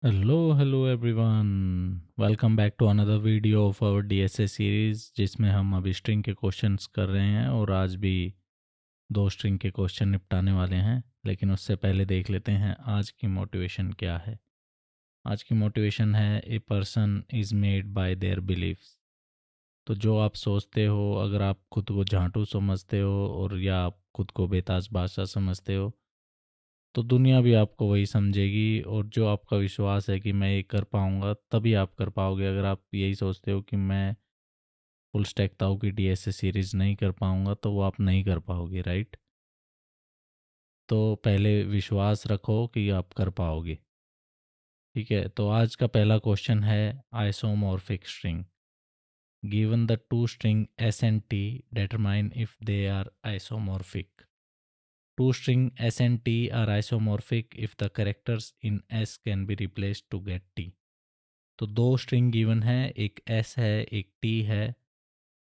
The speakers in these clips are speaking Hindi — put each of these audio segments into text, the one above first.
Hello everyone. Welcome back to another video of our DSA series जिसमें हम अभी स्ट्रिंग के क्वेश्चंस कर रहे हैं और आज भी दो स्ट्रिंग के क्वेश्चन निपटाने वाले हैं। लेकिन उससे पहले देख लेते हैं आज की मोटिवेशन क्या है। आज की मोटिवेशन है a person is made by their believes. तो जो आप सोचते हो, अगर आप खुद को झांटू समझते हो और या आप खुद को बेताज बादशाह समझते हो, तो दुनिया भी आपको वही समझेगी। और जो आपका विश्वास है कि मैं ये कर पाऊँगा, तभी आप कर पाओगे। अगर आप यही सोचते हो कि मैं फुल स्टैक ताऊ की डीएसए सीरीज़ नहीं कर पाऊँगा, तो वो आप नहीं कर पाओगे, राइट? तो पहले विश्वास रखो कि आप कर पाओगे। ठीक है, तो आज का पहला क्वेश्चन है isomorphic string. Given the two string S and T, determine if they are isomorphic. Two string S and T are isomorphic if the characters in S can be replaced to get T. तो दो स्ट्रिंग गिवन है, एक S है एक T है,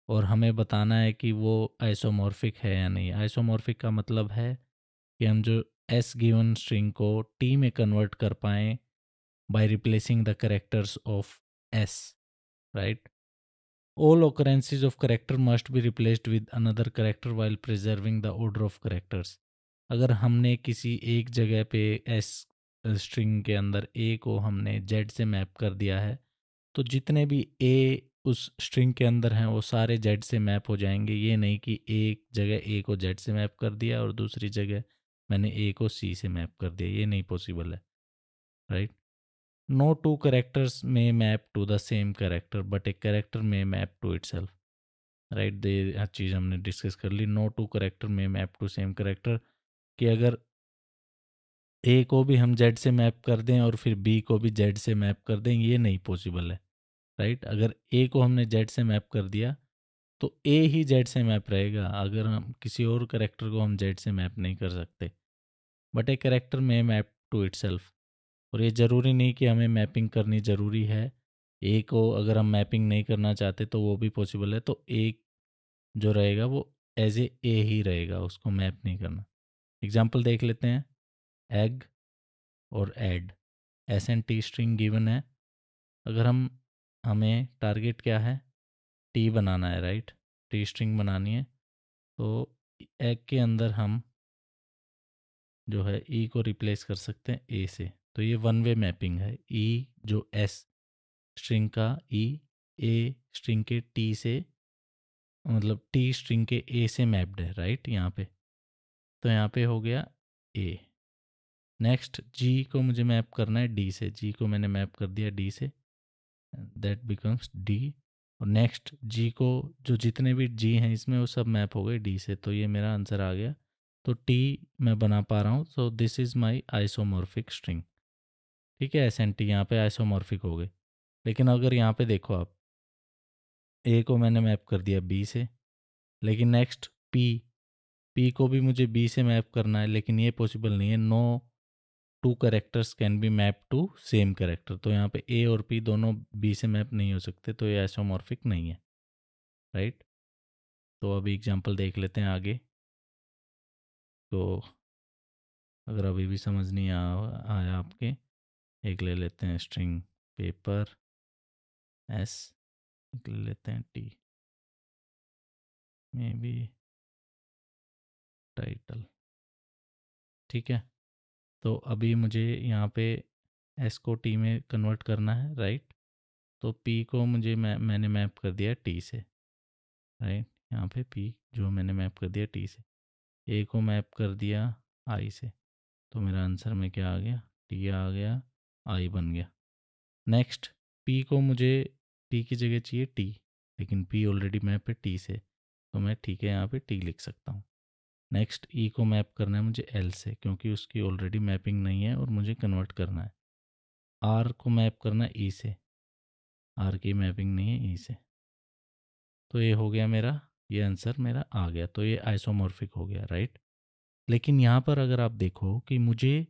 और हमें बताना है कि वो आइसोमॉर्फिक है या नहीं। आइसोमॉर्फिक का मतलब है कि हम जो S गिवन स्ट्रिंग को T में कन्वर्ट कर पाएँ by replacing the characters of S, right? All occurrences of character must be replaced with another character while preserving the order of characters. अगर हमने किसी एक जगह पे एस स्ट्रिंग के अंदर ए को हमने जेड से मैप कर दिया है, तो जितने भी ए उस स्ट्रिंग के अंदर हैं वो सारे जेड से मैप हो जाएंगे। ये नहीं कि एक जगह ए को जेड से मैप कर दिया और दूसरी जगह मैंने ए को सी से मैप कर दिया, ये नहीं पॉसिबल है, राइट? नो टू कैरेक्टर्स में map to the same character but a character में मैप टू इटसेल्फ, राइट? दे हर चीज़ हमने डिस्कस कर ली। नो टू करेक्टर में मैप टू सेम करेक्टर, कि अगर ए को भी हम जेड से मैप कर दें और फिर बी को भी जेड से मैप कर दें, ये नहीं पॉसिबल है, राइट? अगर ए को हमने जेड से मैप कर दिया तो ए ही जेड से मैप रहेगा, अगर हम किसी और करेक्टर को हम जेड से मैप नहीं कर सकते। बट ए करेक्टर में मैप टू इटसेल्फ, और ये ज़रूरी नहीं कि हमें मैपिंग करनी ज़रूरी है। ए को अगर हम मैपिंग नहीं करना चाहते तो वो भी पॉसिबल है, तो ए जो रहेगा वो एज ए ही रहेगा, उसको मैप नहीं करना। एग्जाम्पल देख लेते हैं। एग और add, S and T string given है। अगर हमें टारगेट क्या है, टी बनाना है, राइट? टी स्ट्रिंग बनानी है, तो एग के अंदर हम जो है ई को रिप्लेस कर सकते हैं ए से। तो ये वन वे मैपिंग है। ई जो एस स्ट्रिंग का ई, ए स्ट्रिंग के टी से, मतलब टी स्ट्रिंग के ए से मैप्ड है, राइट? यहाँ पे तो यहाँ पे हो गया ए। नेक्स्ट जी को मुझे मैप करना है डी से, जी को मैंने मैप कर दिया डी से, दैट बिकम्स डी। और नेक्स्ट जी को, जो जितने भी जी हैं इसमें वो सब मैप हो गए डी से, तो ये मेरा आंसर आ गया। तो टी मैं बना पा रहा हूँ, so this is my isomorphic string. ठीक है, एस एन टी यहाँ पे आइसोमॉर्फिक हो गए। लेकिन अगर यहाँ पे देखो आप, ए को मैंने मैप कर दिया बी से, लेकिन नेक्स्ट पी, पी को भी मुझे बी से मैप करना है, लेकिन ये पॉसिबल नहीं है। No two characters can be map to same character, तो यहाँ पे ए और पी दोनों बी से मैप नहीं हो सकते, तो ये आइसोमॉर्फिक नहीं है, राइट? तो अभी एग्जांपल देख लेते हैं आगे। तो अगर अभी भी समझ नहीं आया आपके, एक ले लेते हैं स्ट्रिंग पेपर एस, एक ले लेते हैं टी, मे बी टाइटल। ठीक है, तो अभी मुझे यहाँ पे एस को टी में कन्वर्ट करना है, राइट? तो पी को मैंने मैप कर दिया टी से, राइट? यहाँ पे पी जो मैंने मैप कर दिया टी से, ए को मैप कर दिया आई से, तो मेरा आंसर में क्या आ गया, टी आ गया, आई बन गया। नेक्स्ट पी को मुझे पी की जगह चाहिए टी, लेकिन पी ऑलरेडी मैप है टी से, तो मैं ठीक है यहाँ पे टी लिख सकता हूँ। नेक्स्ट ई को मैप करना है मुझे एल से, क्योंकि उसकी ऑलरेडी मैपिंग नहीं है और मुझे कन्वर्ट करना है। आर को मैप करना है ई से, आर की मैपिंग नहीं है ई से, तो ये हो गया मेरा, ये आंसर मेरा आ गया, तो ये आइसोमॉर्फिक हो गया, राइट? लेकिन यहाँ पर अगर आप देखो कि मुझे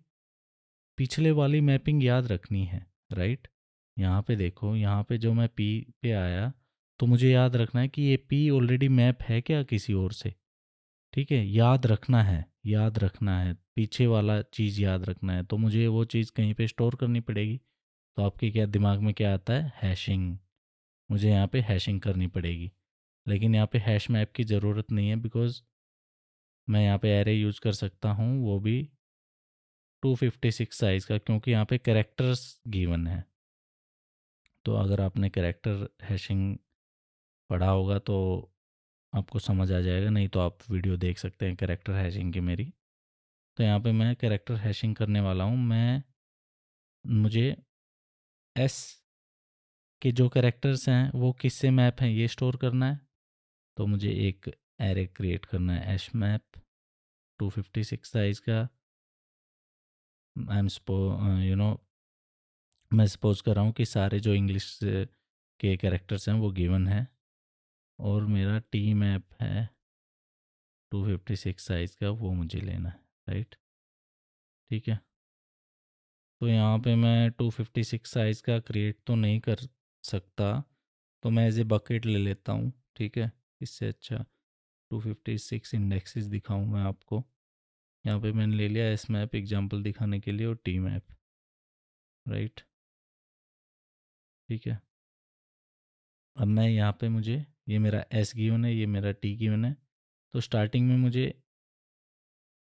पिछले वाली मैपिंग याद रखनी है, राइट? यहाँ पे देखो, यहाँ पे जो मैं पी पे आया, तो मुझे याद रखना है कि ये पी ऑलरेडी मैप है क्या किसी और से। ठीक है, याद रखना है, याद रखना है, पीछे वाला चीज़ याद रखना है, तो मुझे वो चीज़ कहीं पे स्टोर करनी पड़ेगी। तो आपके क्या दिमाग में क्या आता है? हैशिंग। मुझे यहाँ पे हैशिंग करनी पड़ेगी, लेकिन यहाँ पे हैश मैप की ज़रूरत नहीं है, बिकॉज़ मैं यहाँ पे एरे यूज़ कर सकता हूँ, वो भी 256 साइज़ का, क्योंकि यहाँ पे कैरेक्टर्स गिवन है। तो अगर आपने कैरेक्टर हैशिंग पढ़ा होगा तो आपको समझ आ जाएगा, नहीं तो आप वीडियो देख सकते हैं कैरेक्टर हैशिंग की मेरी। तो यहाँ पे मैं कैरेक्टर हैशिंग करने वाला हूँ। मुझे एस के जो कैरेक्टर्स हैं वो किससे मैप हैं ये स्टोर करना है। तो मुझे एक एरे क्रिएट करना है, एश मैप 256 साइज़ का। आई एम यू नो मैं सपोज कर रहा हूँ कि सारे जो इंग्लिश के कैरेक्टर्स हैं वो गिवन है, और मेरा टी मैप है 256 साइज़ का, वो मुझे लेना है, राइट। ठीक है, तो यहाँ पे मैं 256 साइज़ का क्रिएट तो नहीं कर सकता, तो मैं एज ए बकेट ले लेता हूँ। ठीक है, इससे अच्छा 256 इंडेक्सेस दिखाऊँ मैं आपको। यहाँ पे मैंने ले लिया एस मैप एग्जाम्पल दिखाने के लिए, और टी मैप, राइट। ठीक है, अब मैं यहाँ पे मुझे ये मेरा एस गिवन है, ये मेरा टी गिवन है। तो स्टार्टिंग में मुझे,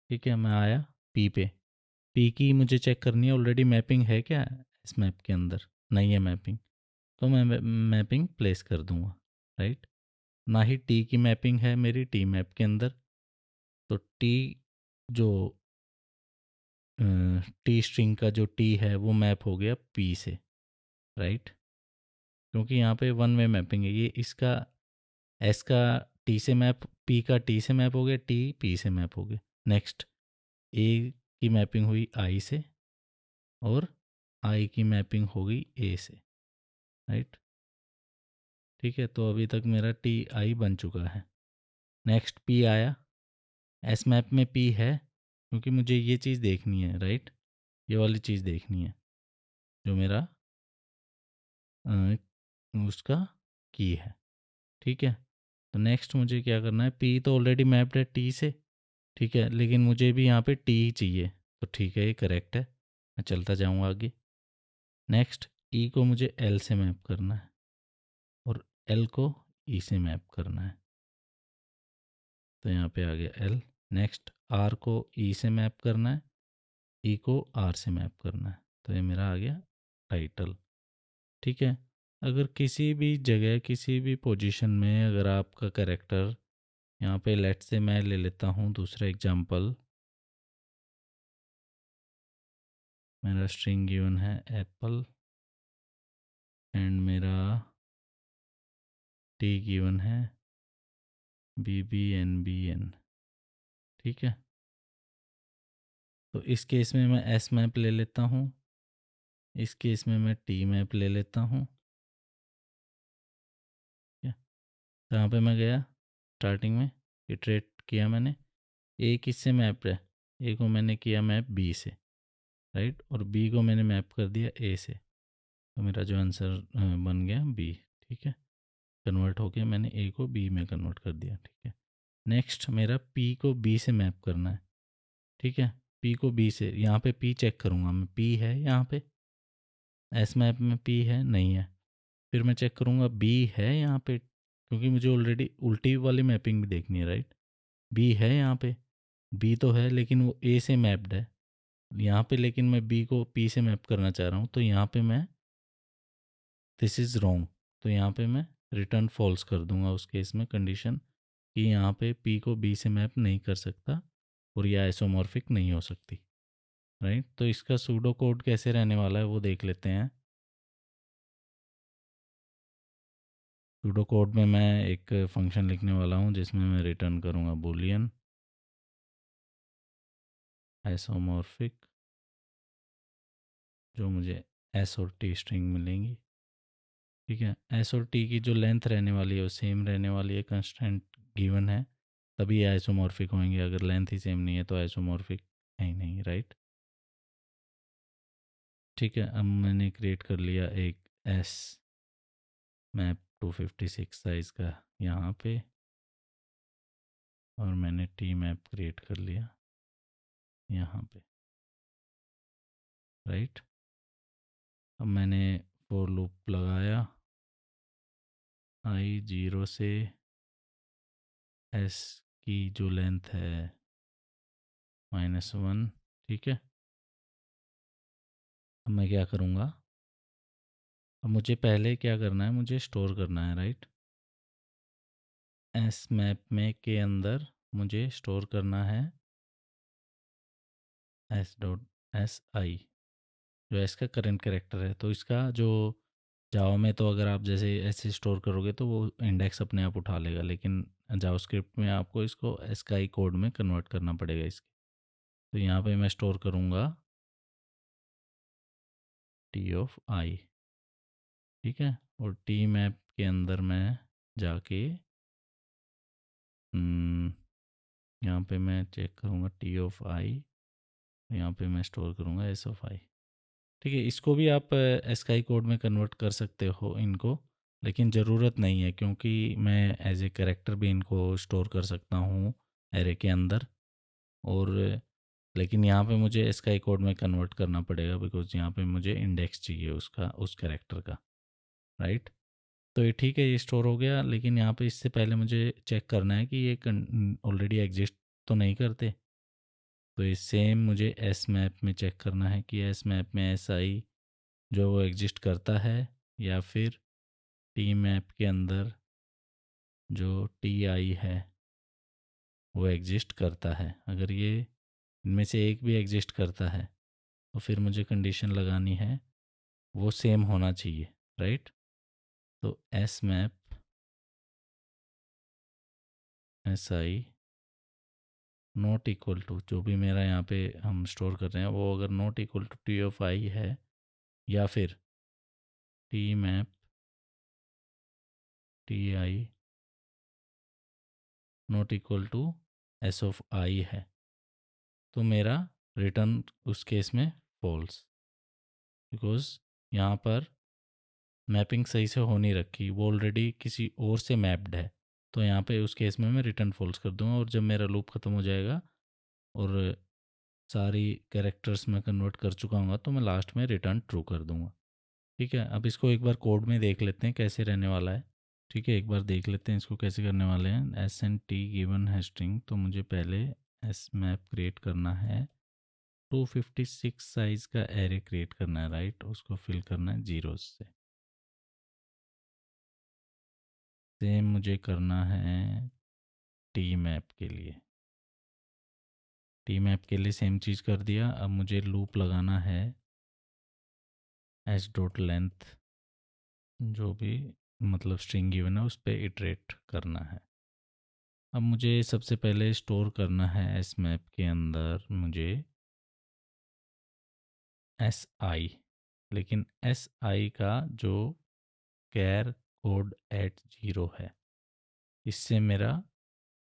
ठीक है, मैं आया पी पे। पी की मुझे चेक करनी है ऑलरेडी मैपिंग है क्या इस मैप के अंदर। नहीं है मैपिंग, तो मैं मैपिंग प्लेस कर दूंगा, राइट। ना ही टी की मैपिंग है मेरी टी मैप के अंदर, तो टी जो टी स्ट्रिंग का जो टी है वो मैप हो गया पी से, राइट। क्योंकि यहाँ पे वन वे मैपिंग है, ये इसका एस का टी से मैप, पी का टी से मैप हो गया, टी पी से मैप हो गया। नेक्स्ट ए की मैपिंग हुई आई से, और आई की मैपिंग हो गई ए से, राइट। ठीक है, तो अभी तक मेरा टी आई बन चुका है। नेक्स्ट पी आया, एस मैप में पी है, क्योंकि मुझे ये चीज़ देखनी है, राइट। ये वाली चीज़ देखनी है जो मेरा उसका की है। ठीक है, तो नेक्स्ट मुझे क्या करना है, पी तो ऑलरेडी मैप्ड है टी से, ठीक है, लेकिन मुझे भी यहाँ पे टी ही चाहिए। तो ठीक है, ये करेक्ट है, मैं चलता जाऊँगा आगे। नेक्स्ट ई को मुझे एल से मैप करना है, और एल को ई से मैप करना है, तो यहाँ पे आ गया एल। नेक्स्ट आर को ई से मैप करना है, ई को आर से मैप करना है, तो ये मेरा आ गया टाइटल। ठीक है, अगर किसी भी जगह किसी भी पोजीशन में अगर आपका कैरेक्टर, यहाँ पे लेट से मैं ले लेता हूँ दूसरा एग्जांपल, मेरा स्ट्रिंग गिवन है एप्पल, एंड मेरा टी गिवन है BBNBN। ठीक है, तो इस केस में मैं एस मैप ले लेता हूँ, इस केस में मैं टी मैप ले लेता हूँ। ठीक है, तो यहाँ पे मैं गया स्टार्टिंग में, इटरेट किया मैंने, ए किससे मैप है, ए को मैंने किया मैप बी से, राइट, और बी को मैंने मैप कर दिया ए से, तो मेरा जो आंसर बन गया बी। ठीक है, कन्वर्ट हो गया, मैंने ए को बी में कन्वर्ट कर दिया। ठीक है, नेक्स्ट मेरा पी को बी से मैप करना है। ठीक है, पी को बी से, यहाँ पे पी चेक करूँगा मैं, पी है यहाँ पे एस मैप में, पी है नहीं है। फिर मैं चेक करूँगा बी है यहाँ पे, क्योंकि मुझे ऑलरेडी उल्टी वाली मैपिंग भी देखनी है, राइट। बी है यहाँ पे, बी तो है लेकिन वो ए से मैप्ड है यहाँ पे, लेकिन मैं बी को पी से मैप करना चाह रहा हूँ, तो यहाँ पे मैं दिस इज़ रॉन्ग, तो यहाँ पे मैं रिटर्न फॉल्स कर दूंगा उस केस में कंडीशन, कि यहाँ पे पी को बी से मैप नहीं कर सकता और यह आइसोमॉर्फिक नहीं हो सकती, राइट। तो इसका सूडो कोड कैसे रहने वाला है वो देख लेते हैं। सूडो कोड में मैं एक फंक्शन लिखने वाला हूँ जिसमें मैं रिटर्न करूँगा बूलियन आइसोमॉर्फिक, जो मुझे एस और टी स्ट्रिंग मिलेंगी। ठीक है, एस और टी की जो लेंथ रहने वाली है वो सेम रहने वाली है, कंस्टेंट गिवन है, तभी आइसोमॉर्फिक होंगे। अगर लेंथ ही सेम नहीं है तो आइसोमॉर्फिक है ही नहीं, राइट। ठीक है, अब मैंने क्रिएट कर लिया एक एस मैप 256 साइज़ का यहाँ पे, और मैंने टी मैप क्रिएट कर लिया यहाँ पे, राइट। अब मैंने फॉर लूप लगाया, आई 0 से एस की जो लेंथ है -1, ठीक है। अब मैं क्या करूँगा, अब मुझे पहले क्या करना है, मुझे स्टोर करना है, राइट। एस मैप में के अंदर मुझे स्टोर करना है एस डॉट एस आई, जो एस का करंट कैरेक्टर है। तो इसका जो जावा में तो अगर आप जैसे ऐसे स्टोर करोगे तो वो इंडेक्स अपने आप उठा लेगा, लेकिन जावास्क्रिप्ट में आपको इसको एसकाई कोड में कन्वर्ट करना पड़ेगा इसके। तो यहाँ पे मैं स्टोर करूँगा टी ऑफ आई, ठीक है। और टी मैप के अंदर मैं जाके यहाँ पे मैं चेक करूँगा टी ऑफ आई, यहाँ पे मैं स्टोर करूँगा एस ऑफ आई, ठीक है। इसको भी आप एसकाई कोड में कन्वर्ट कर सकते हो इनको, लेकिन ज़रूरत नहीं है क्योंकि मैं एज ए कैरेक्टर भी इनको स्टोर कर सकता हूँ एरे के अंदर। और लेकिन यहाँ पे मुझे एसकाई कोड में कन्वर्ट करना पड़ेगा बिकॉज यहाँ पे मुझे इंडेक्स चाहिए उसका, उस कैरेक्टर का, राइट। तो ये ठीक है, ये स्टोर हो गया, लेकिन यहाँ पे इससे पहले मुझे चेक करना है कि ये ऑलरेडी एग्जिस्ट तो नहीं करते। तो ये सेम मुझे एस मैप में चेक करना है कि एस मैप में एस आई जो वो एग्जिस्ट करता है, या फिर टी मैप के अंदर जो टी आई है वो एग्जिस्ट करता है। अगर ये इनमें से एक भी एग्जिस्ट करता है तो फिर मुझे कंडीशन लगानी है वो सेम होना चाहिए, राइट। तो S map S I not equal to, जो भी मेरा यहाँ पे हम स्टोर कर रहे हैं वो अगर not equal to t of i है, या फिर t map t i not equal to s of i है, तो मेरा रिटर्न उस केस में फॉल्स, बिकॉज यहाँ पर मैपिंग सही से हो नहीं रखी, वो ऑलरेडी किसी और से मैप्ड है। तो यहाँ पे उस केस में मैं रिटर्न फॉल्स कर दूंगा, और जब मेरा लूप ख़त्म हो जाएगा और सारी कैरेक्टर्स में कन्वर्ट कर चुका हूँ तो मैं लास्ट में रिटर्न ट्रू कर दूंगा, ठीक है। अब इसको एक बार कोड में देख लेते हैं कैसे रहने वाला है, ठीक है। एक बार देख लेते हैं इसको कैसे करने वाले हैं। एस एन टी गिवन है स्ट्रिंग, तो मुझे पहले एस मैप क्रिएट करना है, 256 साइज़ का एरे क्रिएट करना है, राइट। उसको फिल करना है जीरोस से। सेम मुझे करना है टी मैप के लिए, टी मैप के लिए सेम चीज़ कर दिया। अब मुझे लूप लगाना है एस डॉट लेंथ, जो भी मतलब स्ट्रिंग गिवन है उस पर इटरेट करना है। अब मुझे सबसे पहले स्टोर करना है एस मैप के अंदर मुझे एस आई, लेकिन एस आई का जो कैर कोड एट जीरो है, इससे मेरा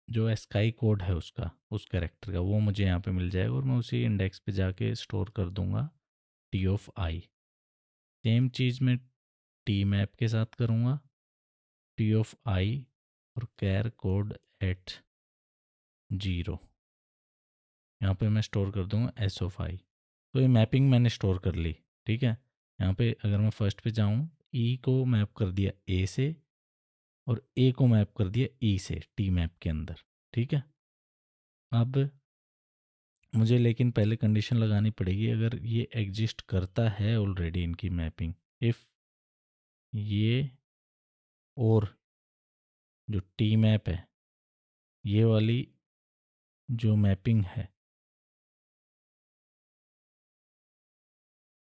जो एस्काई कोड है उसका, उस कैरेक्टर का, वो मुझे यहाँ पे मिल जाएगा और मैं उसी इंडेक्स पे जाके स्टोर कर दूंगा टी ऑफ आई। सेम चीज़ मैं टी मैप के साथ करूँगा, टी ऑफ आई और कैर कोड एट जीरो, यहाँ पे मैं स्टोर कर दूंगा एस ऑफ आई। तो ये मैपिंग मैंने स्टोर कर ली, ठीक है। यहाँ पे अगर मैं फर्स्ट पे जाऊँ, ई को मैप कर दिया ए से और ए को मैप कर दिया ई से टी मैप के अंदर, ठीक है। अब मुझे लेकिन पहले कंडीशन लगानी पड़ेगी, अगर ये एग्जिस्ट करता है ऑलरेडी इनकी मैपिंग, इफ़ ये और जो टी मैप है ये वाली जो मैपिंग है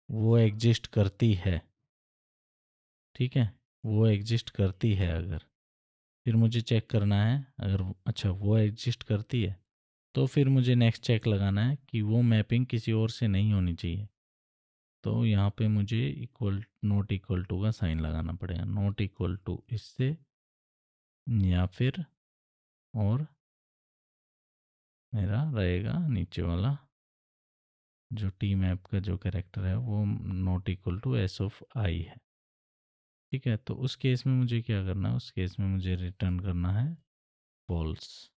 वो एग्जिस्ट करती है, ठीक है, वो एग्जिस्ट करती है अगर, फिर मुझे चेक करना है अगर अच्छा वो एग्जिस्ट करती है तो फिर मुझे नेक्स्ट चेक लगाना है कि वो मैपिंग किसी और से नहीं होनी चाहिए। तो यहाँ पे मुझे इक्वल नॉट इक्वल टू का साइन लगाना पड़ेगा, नॉट इक्वल टू इससे, या फिर और मेरा रहेगा नीचे वाला जो टी मैप का जो कैरेक्टर है वो not equal to s of i है, ठीक है। तो उस केस में मुझे क्या करना है, उस केस में मुझे रिटर्न करना है फॉल्स,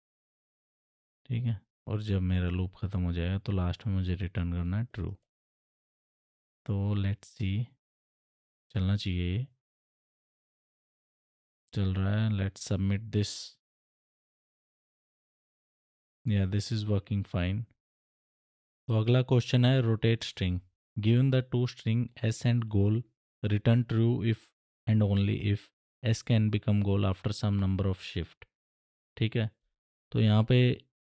ठीक है। और जब मेरा लूप ख़त्म हो जाएगा तो लास्ट में मुझे रिटर्न करना है ट्रू। तो लेट्स सी चलना चाहिए, ये चल रहा है। Let's submit this. Yeah this is working fine. तो अगला क्वेश्चन है rotate string. Given the two string S and goal, return true if and only if S can become goal after some number of shift. ठीक है, तो यहाँ पे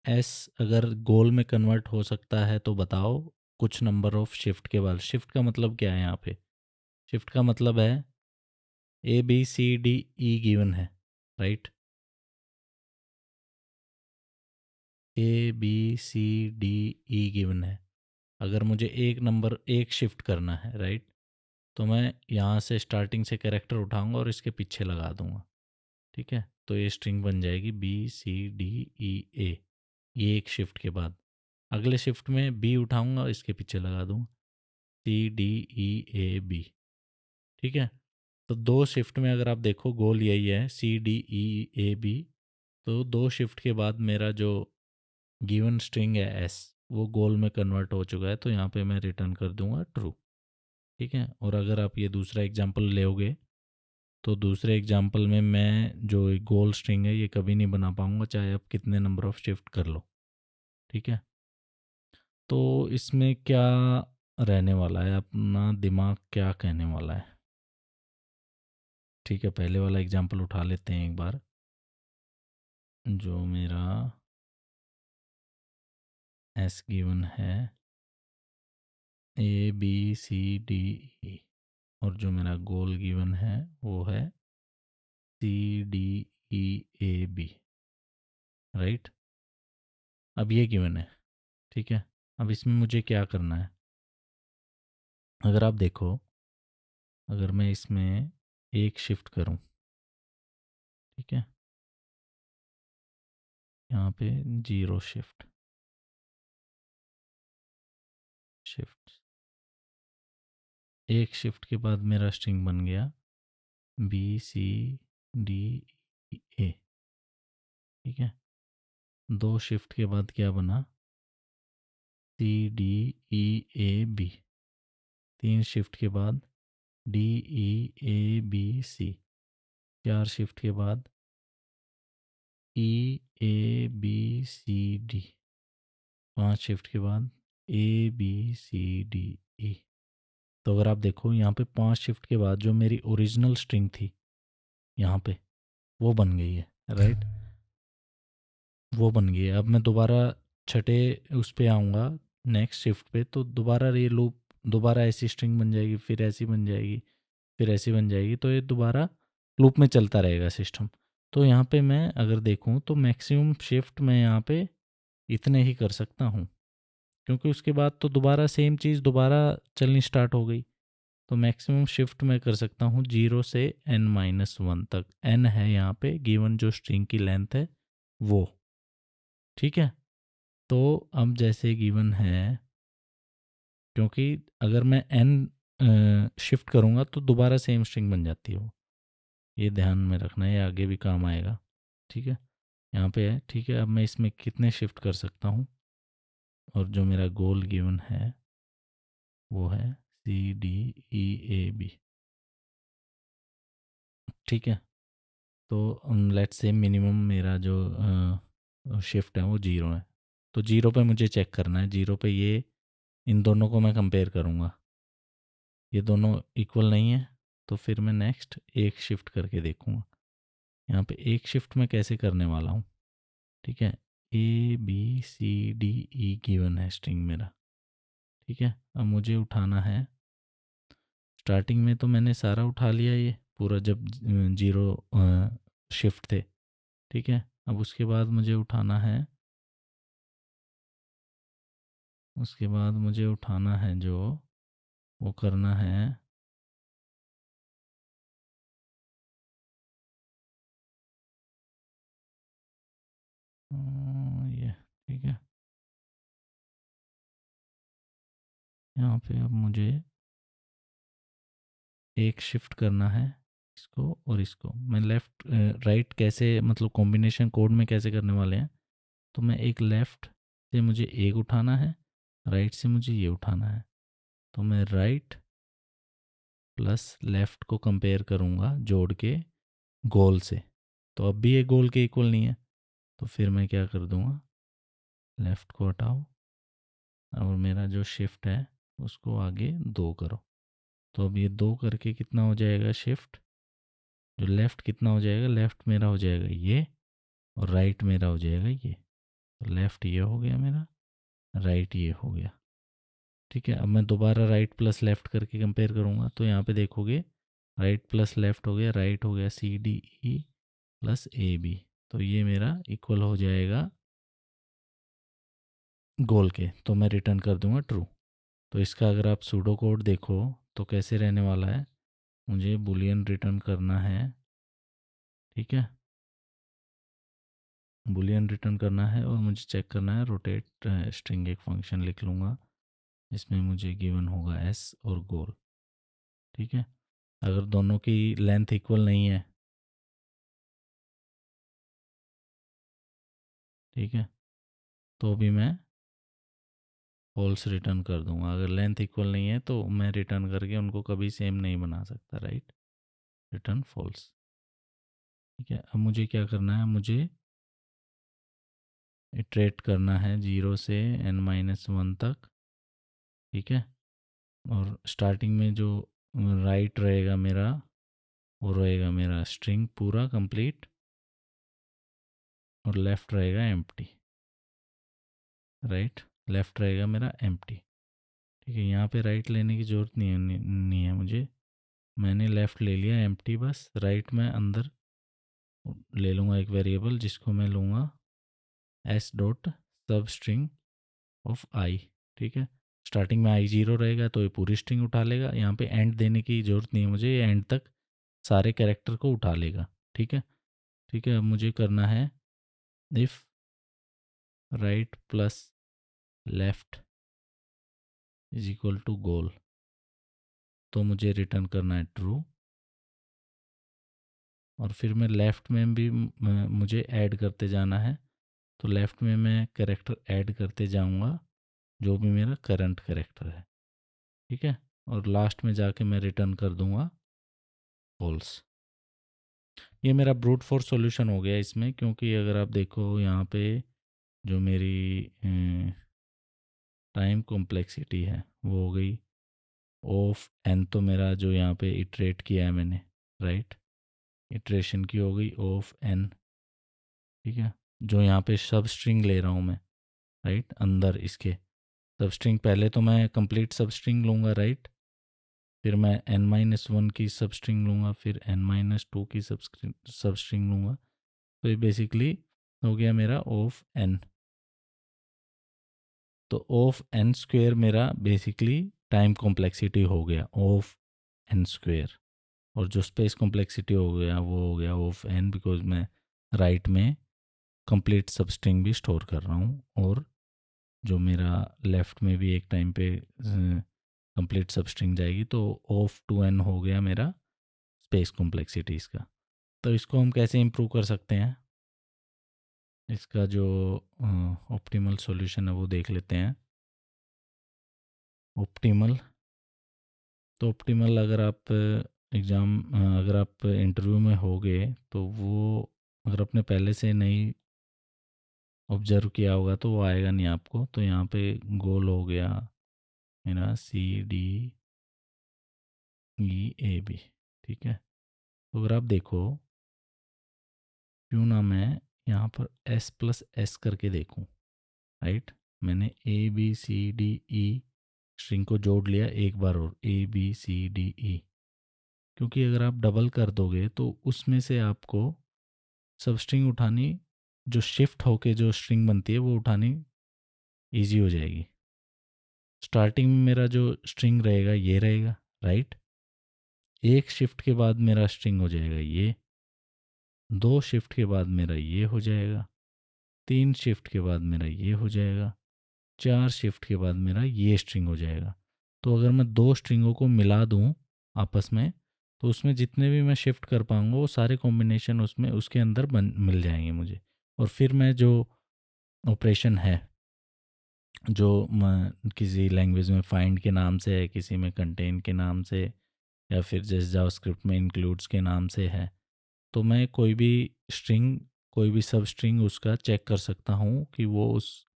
एस अगर गोल में कन्वर्ट हो सकता है तो बताओ कुछ नंबर ऑफ शिफ्ट के बाद। शिफ्ट का मतलब क्या है यहाँ पे? शिफ्ट का मतलब है A B C D E given है, right? A B C D E given है। अगर मुझे एक नंबर एक शिफ्ट करना है, राइट, तो मैं यहाँ से स्टार्टिंग से कैरेक्टर उठाऊंगा और इसके पीछे लगा दूंगा। ठीक है, तो ये स्ट्रिंग बन जाएगी बी सी डी ई ए। ये एक शिफ्ट के बाद अगले शिफ्ट में बी उठाऊंगा, इसके पीछे लगा दूंगा C D E A B. ठीक है, तो दो शिफ्ट में अगर आप देखो गोल यही है C D E A B. तो दो शिफ्ट के बाद मेरा जो गिवन स्ट्रिंग है एस, वो गोल में कन्वर्ट हो चुका है, तो यहाँ पे मैं रिटर्न कर दूंगा ट्रू। ठीक है, और अगर आप ये दूसरा एग्जांपल लेओगे तो दूसरे एग्जांपल में मैं जो एक गोल स्ट्रिंग है ये कभी नहीं बना पाऊंगा, चाहे आप कितने नंबर ऑफ शिफ्ट कर लो। ठीक है, तो इसमें क्या रहने वाला है, अपना दिमाग क्या कहने वाला है? ठीक है, पहले वाला एग्जांपल उठा लेते हैं एक बार। जो मेरा एस गिवन है A B C D E, और जो मेरा गोल गिवन है वो है C D E A B, right? अब ये गिवन है। ठीक है, अब इसमें मुझे क्या करना है? अगर आप देखो, अगर मैं इसमें एक शिफ्ट करूं, ठीक है, यहाँ पे जीरो शिफ्ट, शिफ्ट एक शिफ्ट के बाद मेरा स्ट्रिंग बन गया बी सी डी ए। ठीक है, दो शिफ्ट के बाद क्या बना C D E A B. तीन शिफ्ट के बाद D E A B C. चार शिफ्ट के बाद ई ए बी सी डी। पांच शिफ्ट के बाद A B C D E. तो अगर आप देखो यहाँ पे पांच शिफ्ट के बाद जो मेरी ओरिजिनल स्ट्रिंग थी यहाँ पे वो बन गई है, राइट? वो बन गई है। अब मैं दोबारा छठे उस पे आऊँगा नेक्स्ट शिफ्ट पे, तो दोबारा ये लूप, दोबारा ऐसी स्ट्रिंग बन जाएगी, फिर ऐसी बन जाएगी, फिर ऐसी बन जाएगी, तो ये दोबारा लूप में चलता रहेगा सिस्टम। तो यहाँ पे मैं अगर देखूँ तो मैक्सिमम शिफ्ट मैं यहाँ पे इतने ही कर सकता हूँ, क्योंकि उसके बाद तो दोबारा सेम चीज़ दोबारा चलनी स्टार्ट हो गई। तो मैक्सिमम शिफ्ट मैं कर सकता हूँ 0 से n-1 तक। n है यहाँ पे गिवन जो स्ट्रिंग की लेंथ है वो। ठीक है, तो अब जैसे गिवन है, क्योंकि अगर मैं n शिफ्ट करूँगा तो दोबारा सेम स्ट्रिंग बन जाती है वो, ये ध्यान में रखना है, ये आगे भी काम आएगा। ठीक है, यहाँ पे है। ठीक है, अब मैं इसमें कितने शिफ्ट कर सकता हूँ, और जो मेरा गोल गिवन है वो है C D E A B. ठीक है, तो लेट्स से मिनिमम मेरा जो शिफ्ट है वो जीरो है। तो जीरो पे मुझे चेक करना है, जीरो पे ये इन दोनों को मैं कंपेयर करूँगा, ये दोनों इक्वल नहीं है, तो फिर मैं नेक्स्ट एक शिफ्ट करके देखूँगा। यहाँ पे एक शिफ्ट में कैसे करने वाला हूँ? ठीक है, A B C D E given है स्ट्रिंग मेरा। ठीक है, अब मुझे उठाना है, स्टार्टिंग में तो मैंने सारा उठा लिया ये पूरा जब जीरो शिफ्ट थे। ठीक है, अब उसके बाद मुझे उठाना है, उसके बाद मुझे उठाना है जो वो करना है ये। ठीक है, यहाँ पे अब मुझे एक शिफ्ट करना है, इसको और इसको। मैं लेफ़्ट राइट कैसे, मतलब कॉम्बिनेशन कोड में कैसे करने वाले हैं, तो मैं एक लेफ़्ट से मुझे एक उठाना है, राइट से मुझे ये उठाना है। तो मैं राइट प्लस लेफ़्ट को कंपेयर करूँगा जोड़ के गोल से, तो अब भी ये गोल के इक्वल नहीं है, तो फिर मैं क्या कर दूँगा, लेफ़्ट को हटाओ और मेरा जो शिफ्ट है उसको आगे 2 करो। तो अब ये 2 करके कितना हो जाएगा शिफ्ट, जो लेफ़्ट कितना हो जाएगा, लेफ़्ट मेरा हो जाएगा ये और राइट मेरा हो जाएगा ये। तो लेफ़्ट ये हो गया मेरा, राइट ये हो गया। ठीक है, अब मैं दोबारा राइट प्लस लेफ़्ट करके कंपेयर करूँगा, तो यहाँ पे देखोगे राइट प्लस लेफ़्ट हो गया, राइट हो गया C D E plus A B, तो ये मेरा इक्वल हो जाएगा गोल के, तो मैं रिटर्न कर दूंगा ट्रू। तो इसका अगर आप सूडो कोड देखो तो कैसे रहने वाला है, मुझे बुलियन रिटर्न करना है, ठीक है, बुलियन रिटर्न करना है और मुझे चेक करना है रोटेट स्ट्रिंग, एक फंक्शन लिख लूँगा इसमें मुझे गिवन होगा एस और गोल। ठीक है, अगर दोनों की लेंथ इक्वल नहीं है, ठीक है, तो भी मैं फॉल्स रिटर्न कर दूंगा। अगर लेंथ इक्वल नहीं है तो मैं रिटर्न करके उनको कभी सेम नहीं बना सकता, राइट, रिटर्न फॉल्स। ठीक है, अब मुझे क्या करना है, मुझे इटरेट करना है 0 से n-1 तक। ठीक है, और स्टार्टिंग में जो राइट रहेगा मेरा, वो रहेगा मेरा स्ट्रिंग पूरा कंप्लीट और लेफ़्ट रहेगा एम्प्टी, राइट, लेफ़्ट रहेगा मेरा एम्प्टी। ठीक है, यहाँ पे राइट लेने की ज़रूरत नहीं है मुझे, मैंने लेफ़्ट ले लिया एम्प्टी बस। राइट में अंदर ले लूँगा एक वेरिएबल जिसको मैं लूँगा s dot substring of i. ठीक है, स्टार्टिंग में आई 0 रहेगा तो ये पूरी स्ट्रिंग उठा लेगा, यहाँ पे एंड देने की ज़रूरत नहीं है मुझे, ये एंड तक सारे कैरेक्टर को उठा लेगा। ठीक है, ठीक है, अब मुझे करना है if right plus left is equal to goal, तो मुझे रिटर्न करना है ट्रू। और फिर मैं लेफ़्ट में भी मुझे ऐड करते जाना है, तो लेफ़्ट में मैं कैरेक्टर ऐड करते जाऊंगा जो भी मेरा करंट कैरेक्टर है। ठीक है, और लास्ट में जाके मैं रिटर्न कर दूंगा फॉल्स। ये मेरा ब्रूट फोर्स सॉल्यूशन हो गया इसमें, क्योंकि अगर आप देखो यहाँ पे जो मेरी टाइम कॉम्प्लेक्सिटी है वो हो गई ऑफ एन, तो मेरा जो यहाँ पे इटरेट किया है मैंने, राइट, इटरेशन की हो गई ऑफ एन। ठीक है, जो यहाँ पे सब स्ट्रिंग ले रहा हूँ मैं, राइट, अंदर इसके सब स्ट्रिंग, पहले तो मैं कंप्लीट सब स्ट्रिंग लूँगा, राइट, फिर मैं n-1 की सब स्ट्रिंग लूँगा, फिर n-2 की सब स्ट्रिंग लूँगा, तो ये बेसिकली हो गया मेरा ऑफ एन। तो ऑफ एन स्क्वेयर मेरा बेसिकली टाइम कॉम्प्लेक्सिटी हो गया ऑफ एन स्क्वेयर, और जो स्पेस कॉम्प्लेक्सिटी हो गया वो हो गया ऑफ एन, बिकॉज मैं राइट में कंप्लीट सब स्ट्रिंग भी स्टोर कर रहा हूँ, और जो मेरा लेफ़्ट में भी एक टाइम पे कंप्लीट सब स्ट्रिंग जाएगी, तो ऑफ टू एन हो गया मेरा स्पेस कॉम्प्लेक्सिटीज़ का। तो इसको हम कैसे इम्प्रूव कर सकते हैं, इसका जो ऑप्टिमल सॉल्यूशन है वो देख लेते हैं। ऑप्टिमल, तो ऑप्टिमल अगर आप अगर आप इंटरव्यू में होगे तो वो, अगर आपने पहले से नहीं ऑब्जर्व किया होगा तो वो आएगा नहीं आपको। तो यहाँ पे गोल हो गया मेरा C D E A B. ठीक है, तो अगर आप देखो, क्यों ना मैं यहाँ पर एस प्लस एस करके देखूँ, राइट, मैंने A B C D E string को जोड़ लिया एक बार और, A B C D E, क्योंकि अगर आप डबल कर दोगे तो उसमें से आपको सब स्ट्रिंग उठानी, जो शिफ्ट होके जो स्ट्रिंग बनती है वो उठानी इजी हो जाएगी। स्टार्टिंग में मेरा जो स्ट्रिंग रहेगा ये रहेगा, राइट, एक शिफ्ट के बाद मेरा स्ट्रिंग हो जाएगा ये, दो शिफ्ट के बाद मेरा ये हो जाएगा, तीन शिफ्ट के बाद मेरा ये हो जाएगा, चार शिफ्ट के बाद मेरा ये स्ट्रिंग हो जाएगा। तो अगर मैं दो स्ट्रिंगों को मिला दूं आपस में, तो उसमें जितने भी मैं शिफ्ट कर पाऊंगा वो सारे कॉम्बिनेशन उसमें उसके अंदर मिल जाएंगे मुझे। और फिर मैं जो ऑपरेशन है, जो किसी लैंग्वेज में फाइंड के नाम से है, किसी में कंटेन के नाम से या फिर जैसे जावास्क्रिप्ट में इंक्लूड्स के नाम से है, तो मैं कोई भी स्ट्रिंग, कोई भी सब स्ट्रिंग उसका चेक कर सकता हूँ कि वो उस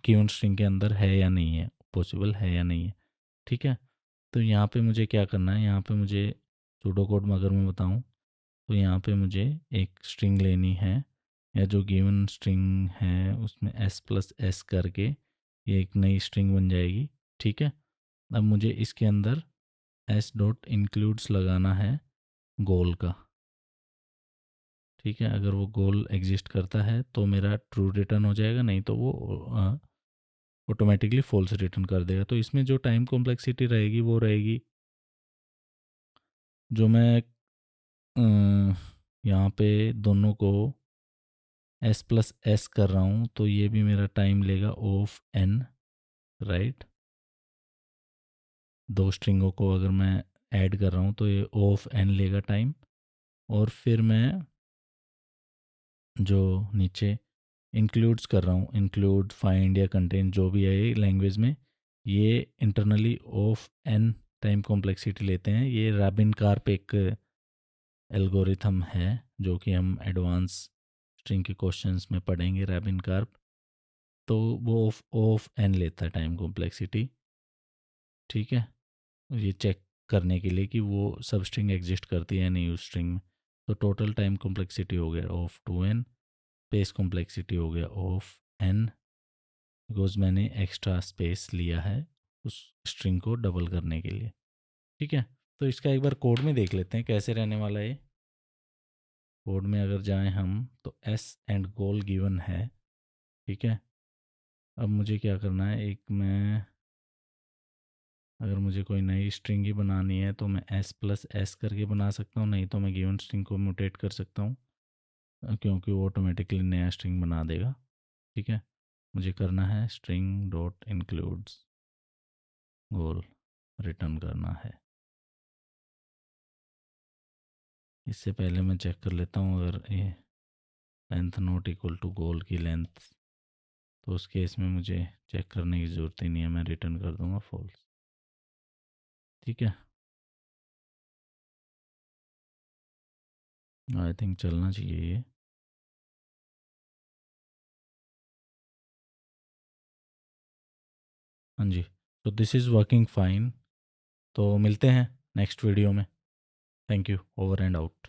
गिवन स्ट्रिंग के अंदर है या नहीं है, पॉसिबल है या नहीं है। ठीक है, तो यहाँ पे मुझे क्या करना है, यहाँ पे मुझे सूडो कोड में अगर मैं बताऊँ तो यहाँ पे मुझे एक स्ट्रिंग लेनी है, या जो गिवन स्ट्रिंग है उसमें s प्लस एस करके ये एक नई स्ट्रिंग बन जाएगी। ठीक है, अब मुझे इसके अंदर s डॉट इंक्लूड्स लगाना है गोल का। ठीक है, अगर वो गोल एग्जिस्ट करता है तो मेरा ट्रू रिटर्न हो जाएगा, नहीं तो वो ऑटोमेटिकली फॉल्स रिटर्न कर देगा। तो इसमें जो टाइम कॉम्प्लेक्सिटी रहेगी वो रहेगी, जो मैं यहाँ पे दोनों को s प्लस एस कर रहा हूँ, तो ये भी मेरा टाइम लेगा ऑफ n, राइट। दो स्ट्रिंगों को अगर मैं ऐड कर रहा हूँ तो ये ऑफ n लेगा टाइम। और फिर मैं जो नीचे इंक्लूड्स कर रहा हूँ, इंक्लूड, फाइंड या कंटेन जो भी है ये लैंग्वेज में, ये internally of n time complexity लेते हैं। ये रैबिन कार्प एक एल्गोरिथम है जो कि हम एडवांस स्ट्रिंग के क्वेश्चंस में पढ़ेंगे, रैबिन कार्प। तो वो ऑफ ऑफ एन लेता है टाइम कॉम्प्लेक्सिटी। ठीक है, ये चेक करने के लिए कि वो सब स्ट्रिंग एग्जिस्ट करती है नहीं उस स्ट्रिंग में। तो टोटल टाइम कॉम्प्लेक्सिटी हो गया ऑफ 2n, स्पेस कॉम्प्लेक्सिटी हो गया ऑफ n, बिकॉज मैंने एक्स्ट्रा स्पेस लिया है उस स्ट्रिंग को डबल करने के लिए। ठीक है, तो इसका एक बार कोड में देख लेते हैं कैसे रहने वाला है। कोड में अगर जाएं हम तो s एंड गोल गिवन है। ठीक है, अब मुझे क्या करना है, एक मैं अगर मुझे कोई नई स्ट्रिंग ही बनानी है तो मैं s प्लस एस करके बना सकता हूँ, नहीं तो मैं गिवन स्ट्रिंग को म्यूटेट कर सकता हूँ, क्योंकि वो ऑटोमेटिकली नया स्ट्रिंग बना देगा। ठीक है, मुझे करना है स्ट्रिंग डॉट इंक्लूड्स गोल रिटर्न करना है। इससे पहले मैं चेक कर लेता हूँ अगर ये लेंथ नॉट इक्वल टू गोल की लेंथ, तो उस केस में मुझे चेक करने की ज़रूरत ही नहीं है, मैं रिटर्न कर दूँगा फॉल्स। ठीक है, आई थिंक चलना चाहिए ये। हाँ जी, तो दिस इज़ वर्किंग फाइन। तो मिलते हैं नेक्स्ट वीडियो में। Thank you, over and out.